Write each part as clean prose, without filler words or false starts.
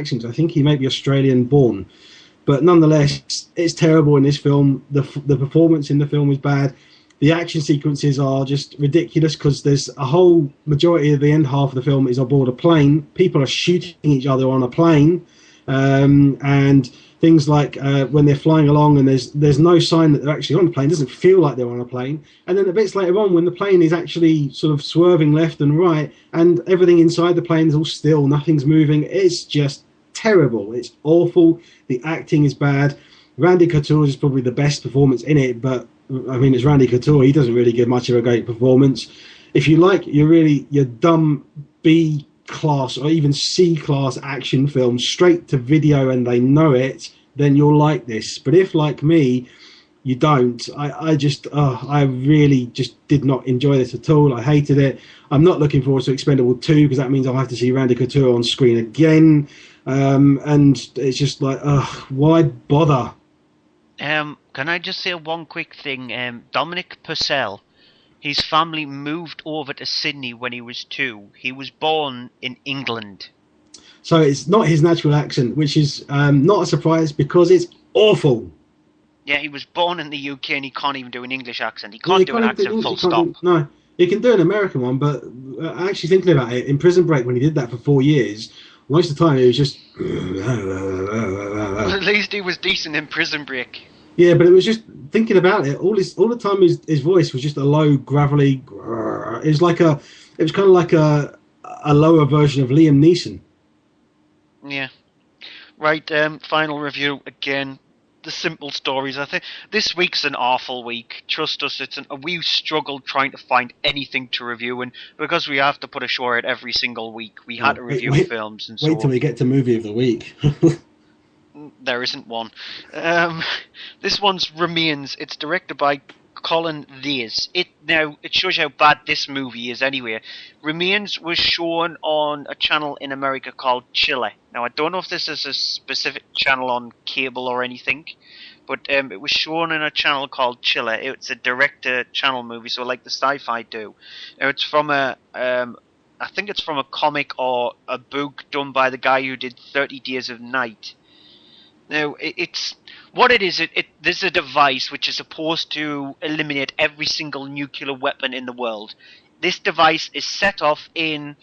accent. I think he may be Australian born, but nonetheless, it's terrible in this film. The performance in the film is bad. The action sequences are just ridiculous because there's a whole majority of the end half of the film is aboard a plane. People are shooting each other on a plane, and things like when they're flying along and there's no sign that they're actually on a plane. It doesn't feel like they're on a plane. And then a bit later on, when the plane is actually sort of swerving left and right, and everything inside the plane is all still, nothing's moving. It's just terrible. It's awful. The acting is bad. Randy Couture is probably the best performance in it, but I mean, it's Randy Couture. He doesn't really give much of a great performance. If you like your dumb B class or even C class action films straight to video and they know it, then you'll like this. But if, like me, you don't, I really just did not enjoy this at all. I hated it. I'm not looking forward to Expendable 2 because that means I'll have to see Randy Couture on screen again. And it's just like, why bother? Can I just say one quick thing? Dominic Purcell, his family moved over to Sydney when he was 2. He was born in England. So it's not his natural accent, which is not a surprise because it's awful. Yeah, he was born in the UK and he can't even do an English accent. He can't do an accent full stop. No, he can do an American one, but actually thinking about it, in Prison Break, when he did that for 4 years, most of the time it was just... Well, at least he was decent in Prison Break. Yeah, but it was just thinking about it. All the time, his voice was just a low, gravelly. It was kind of like a lower version of Liam Neeson. Yeah. Right. Final review again. The simple stories. I think this week's an awful week. Trust us. We struggled trying to find anything to review, and because we have to put a show out every single week, we had to review films and so on. Wait till we get to movie of the week. There isn't one. This one's Remains. It's directed by Colin Lees. It shows you how bad this movie is anyway. Remains was shown on a channel in America called Chile. Now, I don't know if this is a specific channel on cable or anything, but it was shown on a channel called Chile. It's a direct-to-channel movie, so like the Sci-Fi do. Now, it's from I think it's from a comic or a book done by the guy who did 30 Days of Night. Now, it's what it is. There's a device which is supposed to eliminate every single nuclear weapon in the world. This device is set off in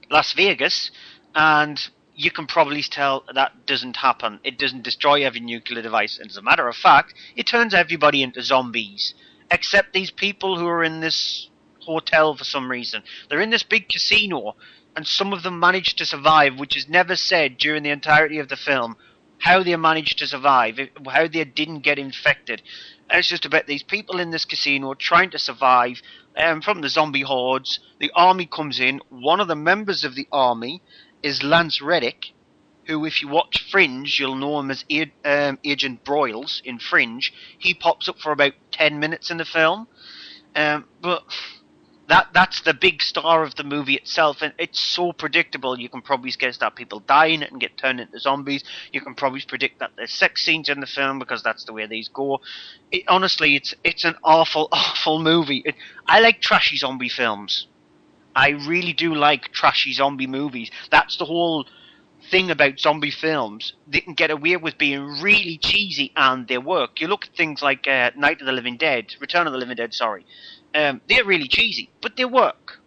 Las Vegas, and you can probably tell that doesn't happen. It doesn't destroy every nuclear device. And as a matter of fact, it turns everybody into zombies, except these people who are in this hotel for some reason. They're in this big casino, and some of them managed to survive, which is never said during the entirety of the film, how they managed to survive, how they didn't get infected. And it's just about these people in this casino trying to survive from the zombie hordes. The army comes in. One of the members of the army is Lance Reddick, who, if you watch Fringe, you'll know him as Agent Broyles in Fringe. He pops up for about 10 minutes in the film. But... That's the big star of the movie itself, and it's so predictable. You can probably guess that people die in it and get turned into zombies. You can probably predict that there's sex scenes in the film because that's the way these go. Honestly, it's an awful, awful movie. I like trashy zombie films. I really do like trashy zombie movies. That's the whole thing about zombie films. They can get away with being really cheesy, and they work. You look at things like Night of the Living Dead, Return of the Living Dead, sorry. They're really cheesy, but they work.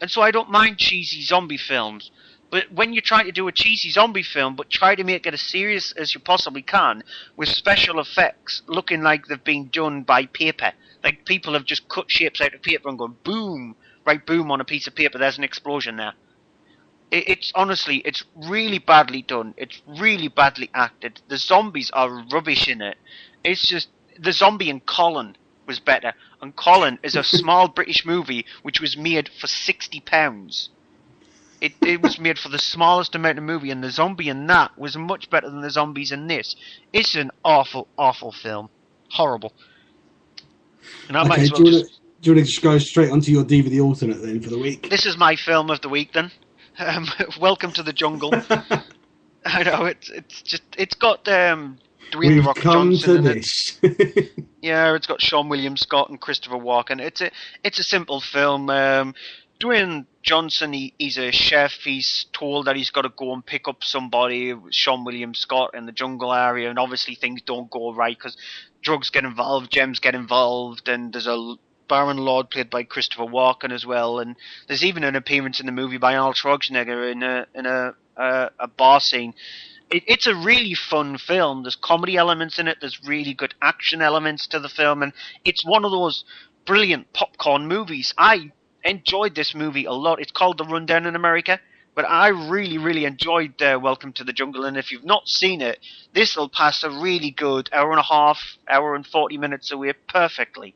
And so I don't mind cheesy zombie films. But when you're trying to do a cheesy zombie film, but try to make it as serious as you possibly can, with special effects looking like they've been done by paper. Like people have just cut shapes out of paper and gone boom, right boom on a piece of paper, there's an explosion there. It's honestly, it's really badly done. It's really badly acted. The zombies are rubbish in it. It's just, the zombie in Colin was better. And Colin is a small British movie which was made for £60. It was made for the smallest amount of movie, and the zombie in that was much better than the zombies in this. It's an awful, awful film. Horrible. And I might as well just... Do you want to just go straight onto your DVD alternate then for the week? This is my film of the week then. Welcome to the Jungle. I know, it's got Dwayne The Rock Johnson in it. Yeah, it's got Sean William Scott and Christopher Walken. It's a simple film. Dwayne Johnson, he's a chef. He's told that he's got to go and pick up somebody, Sean William Scott, in the jungle area, and obviously things don't go right because drugs get involved, gems get involved, and there's a Baron Lord played by Christopher Walken as well, and there's even an appearance in the movie by Arnold Schwarzenegger in a bar scene. It's a really fun film. There's comedy elements in it. There's really good action elements to the film, and it's one of those brilliant popcorn movies. I enjoyed this movie a lot. It's called The Rundown in America, but I really, really enjoyed Welcome to the Jungle, and if you've not seen it, this will pass a really good hour and a half, hour and 40 minutes away perfectly.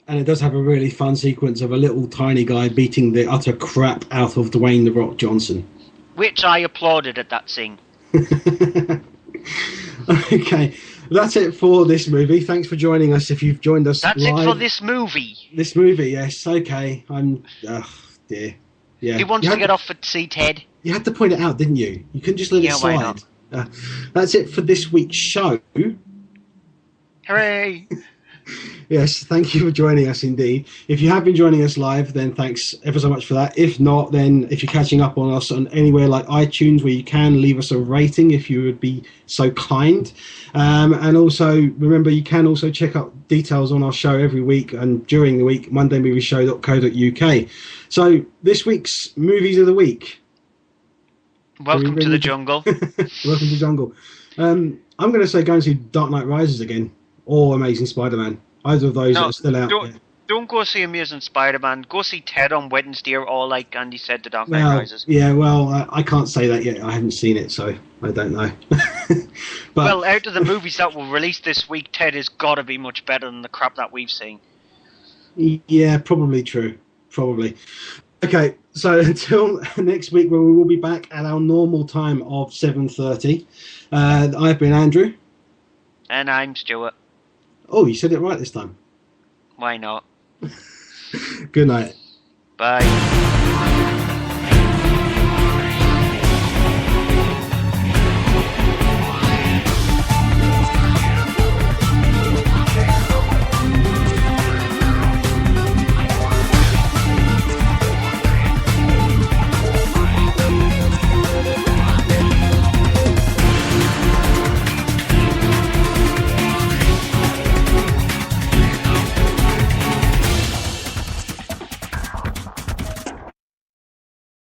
And it does have a really fun sequence of a little tiny guy beating the utter crap out of Dwayne "The Rock" Johnson. Which I applauded at that scene. Okay, that's it for this movie. Thanks for joining us. If you've joined us That's live. it for this movie. This movie, yes. Okay, dear. Yeah. He wants to get off at sea, Ted. You had to point it out, didn't you? You couldn't just let it why slide. not? That's it for this week's show. Hooray! Yes, thank you for joining us indeed. If you have been joining us live, then thanks ever so much for that. If not, then if you're catching up on us on anywhere like iTunes, where you can leave us a rating if you would be so kind. And also, remember, you can also check out details on our show every week and during the week, mondaymovieshow.co.uk. So, this week's Movies of the Week. Welcome to the jungle. Welcome to the jungle. I'm going to say go and see Dark Knight Rises again. Or Amazing Spider-Man. Either of those that are still out there. Don't go see Amazing Spider-Man. Go see Ted on Wednesday, or like Andy said, The Dark Knight Rises. Yeah, well, I can't say that yet. I haven't seen it, so I don't know. But, well, out of the movies that were released this week, Ted has got to be much better than the crap that we've seen. Yeah, probably true. Probably. Okay, so until next week, where we will be back at our normal time of 7:30. I've been Andrew. And I'm Stuart. Oh, you said it right this time. Why not? Good night. Bye.